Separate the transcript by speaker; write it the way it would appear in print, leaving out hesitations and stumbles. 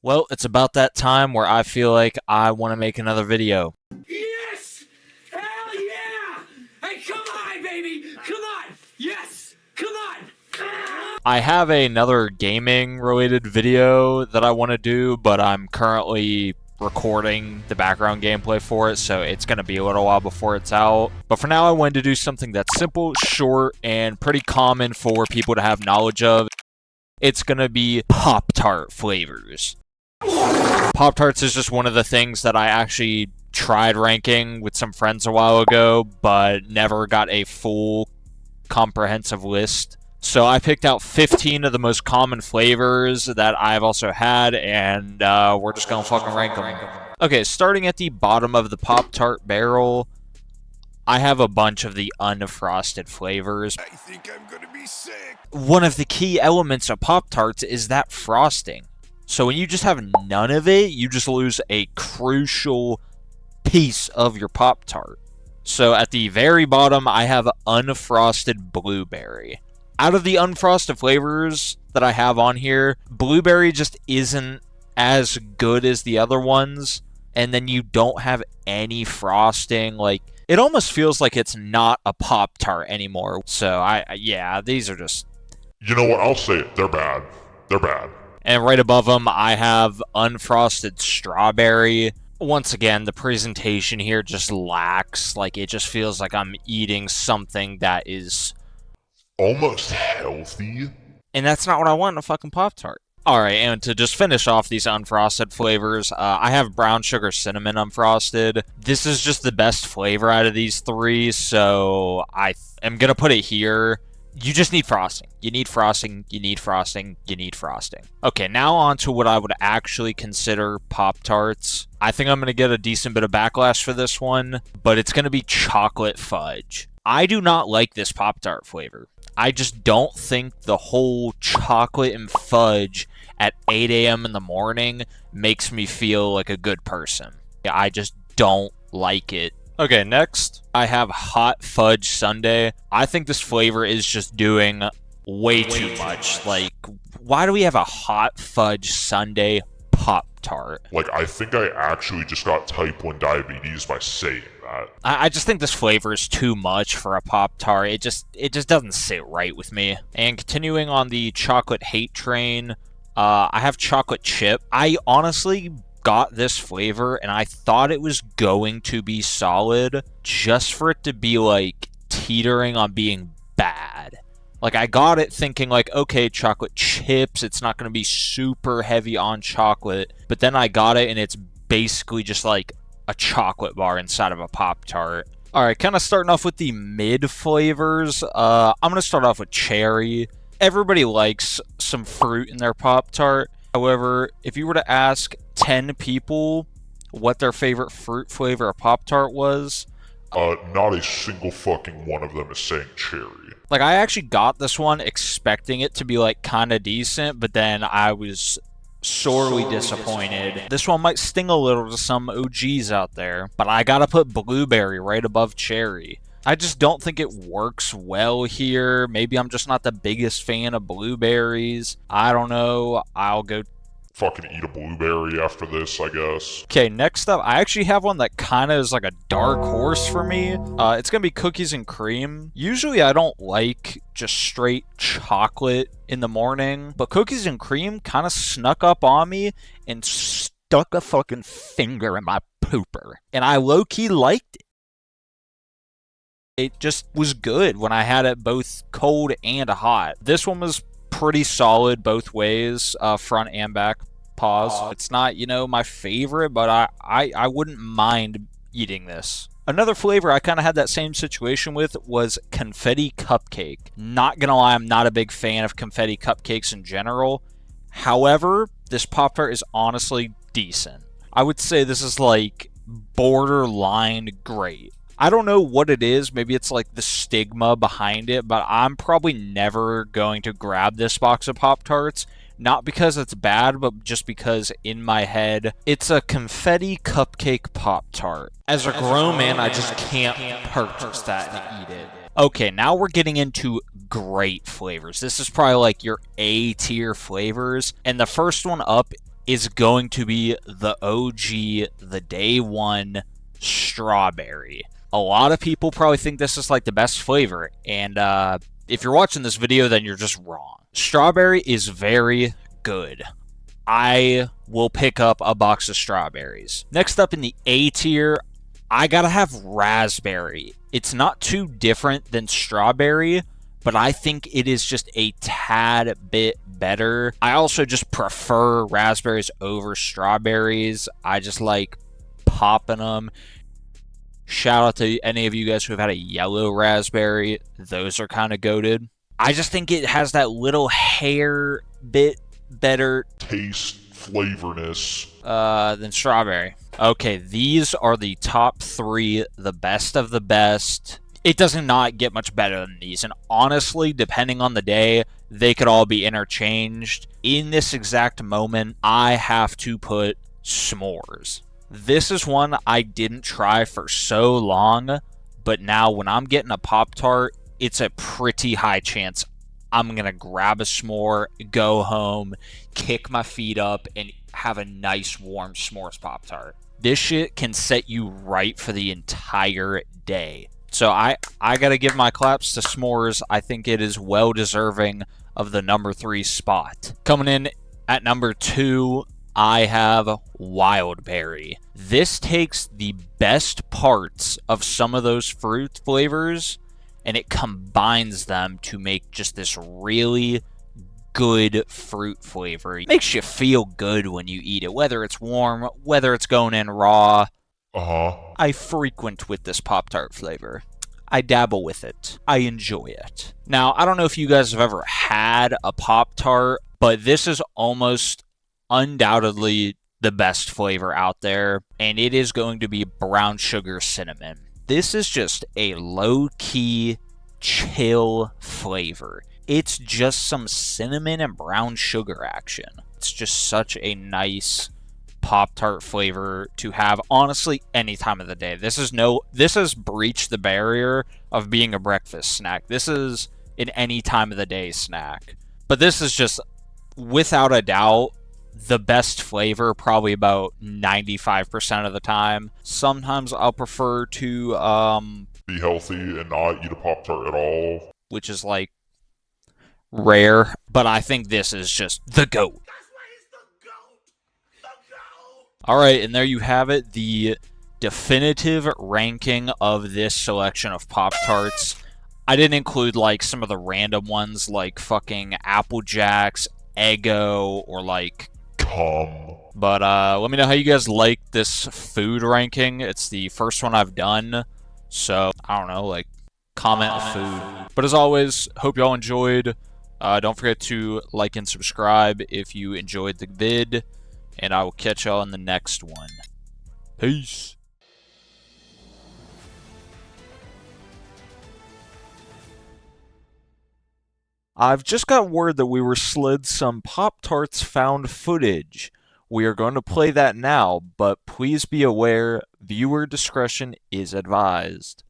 Speaker 1: Well, it's about that time where I feel like I want to make another video.
Speaker 2: Yes! Hell yeah! Hey, come on, baby! Come on! Yes! Come on!
Speaker 1: I have another gaming related video that I want to do, but I'm currently recording the background gameplay for it, so it's going to be a little while before it's out. But for now, I wanted to do something that's simple, short, and pretty common for people to have knowledge of. It's going to be Pop-Tart flavors. Pop-Tarts is just one of the things that I actually tried ranking with some friends a while ago, but never got a full comprehensive list. So I picked out 15 of the most common flavors that I've also had, and we're just gonna fucking rank them. Okay, starting at the bottom of the Pop-Tart barrel, I have a bunch of the unfrosted flavors.
Speaker 3: I think I'm gonna be sick.
Speaker 1: One of the key elements of Pop-Tarts is that frosting. So when you just have none of it, you just lose a crucial piece of your Pop-Tart. So at the very bottom, I have unfrosted blueberry. Out of the unfrosted flavors that I have on here, blueberry just isn't as good as the other ones. And then you don't have any frosting. Like, it almost feels like it's not a Pop-Tart anymore. So yeah, these are just...
Speaker 3: You know what? I'll say it. They're bad. They're bad.
Speaker 1: And right above them, I have unfrosted strawberry. Once again, the presentation here just lacks. Like, it just feels like I'm eating something that is...
Speaker 3: Almost healthy.
Speaker 1: And that's not what I want in a fucking Pop-Tart. Alright, and to just finish off these unfrosted flavors, I have brown sugar cinnamon unfrosted. This is just the best flavor out of these three, so I am gonna put it here. You just need frosting. You need frosting, you need frosting, you need frosting. Okay, now on to what I would actually consider Pop-Tarts. I think I'm going to get a decent bit of backlash for this one, but it's going to be chocolate fudge. I do not like this Pop-Tart flavor. I just don't think the whole chocolate and fudge at 8 a.m. in the morning makes me feel like a good person. I just don't like it. Okay, next, I have hot fudge sundae. I think this flavor is just doing way too much. Like, why do we have a hot fudge sundae Pop-Tart?
Speaker 3: Like, I think I actually just got type 1 diabetes by saying that.
Speaker 1: I just think this flavor is too much for a Pop-Tart. It just doesn't sit right with me. And continuing on the chocolate hate train, I have chocolate chip. I honestly got this flavor and I thought it was going to be solid just for it to be like teetering on being bad. Like, I got it thinking like, okay, chocolate chips, it's not going to be super heavy on chocolate, but then I got it and it's basically just like a chocolate bar inside of a Pop-Tart. Alright, kind of starting off with the mid flavors. I'm going to start off with cherry. Everybody likes some fruit in their Pop-Tart. However, if you were to ask 10 people what their favorite fruit flavor of Pop-Tart was,
Speaker 3: Not a single fucking one of them is saying cherry.
Speaker 1: like, I actually got this one expecting it to be like kind of decent, but then I was sorely disappointed. This one might sting a little to some OGs out there, but I gotta put blueberry right above cherry. I just don't think it works well here. Maybe I'm just not the biggest fan of blueberries. I don't know. I'll go...
Speaker 3: Fucking eat a blueberry after this, I guess.
Speaker 1: Okay, next up, I actually have one that kind of is like a dark horse for me. It's gonna be cookies and cream. Usually I don't like just straight chocolate in the morning, but cookies and cream kind of snuck up on me and stuck a fucking finger in my pooper. And I low-key liked it. It just was good when I had it both cold and hot. This one was pretty solid both ways, front and back. Pause. It's not, you know, my favorite, but I wouldn't mind eating this. Another flavor I kind of had that same situation with was confetti cupcake. Not gonna lie, I'm not a big fan of confetti cupcakes in general. However, this Pop-Tart is honestly decent. I would say this is like borderline great. I don't know what it is. Maybe it's like the stigma behind it, but I'm probably never going to grab this box of Pop-Tarts. Not because it's bad, but just because in my head, it's a confetti cupcake Pop-Tart. As a grown man, I just can't purchase that and eat it. Okay, now we're getting into great flavors. This is probably like your A tier flavors. And the first one up is going to be the OG, the day one strawberry. A lot of people probably think this is like the best flavor, and if you're watching this video, then you're just wrong. Strawberry is very good. I will pick up a box of strawberries. Next up in the A tier, I gotta have raspberry. It's not too different than strawberry, but I think it is just a tad bit better. I also just prefer raspberries over strawberries. I just like popping them. Shout out to any of you guys who have had a yellow raspberry. Those are kind of goated. I just think it has that little hair bit better
Speaker 3: Taste, flavorness.
Speaker 1: than strawberry. Okay, these are the top three, the best of the best. It does not get much better than these, and honestly, depending on the day, they could all be interchanged. In this exact moment, I have to put s'mores. This is one I didn't try for so long, but now when I'm getting a Pop-Tart, it's a pretty high chance I'm going to grab a s'more, go home, kick my feet up, and have a nice warm s'mores Pop-Tart. This shit can set you right for the entire day. So I got to give my claps to s'mores. I think it is well deserving of the number 3 spot. Coming in at number 2, I have wild berry. This takes the best parts of some of those fruit flavors and it combines them to make just this really good fruit flavor. It makes you feel good when you eat it, whether it's warm, whether it's going in raw. I frequent with this Pop-Tart flavor. I dabble with it. I enjoy it. Now, I don't know if you guys have ever had a Pop-Tart, but this is almost undoubtedly the best flavor out there, and it is going to be brown sugar cinnamon. This is just a low-key, chill flavor. It's just some cinnamon and brown sugar action. It's just such a nice Pop-Tart flavor to have, honestly, any time of the day. This has breached the barrier of being a breakfast snack. This is an any time of the day snack. But this is just, without a doubt, the best flavor probably about 95% of the time. Sometimes I'll prefer to
Speaker 3: be healthy and not eat a Pop-Tart at all,
Speaker 1: which is like rare, but I think this is just the GOAT. Alright, and there you have it, the definitive ranking of this selection of Pop-Tarts. I didn't include like some of the random ones like fucking Apple Jacks, Eggo, or like But let me know how you guys like this food ranking. It's the first one I've done, so I don't know, like comment food. But as always, hope y'all enjoyed. Don't forget to like and subscribe if you enjoyed the vid, and I will catch y'all in the next one. Peace. I've just got word that we were slid some Pop-Tarts found footage. We are going to play that now, but please be aware, viewer discretion is advised.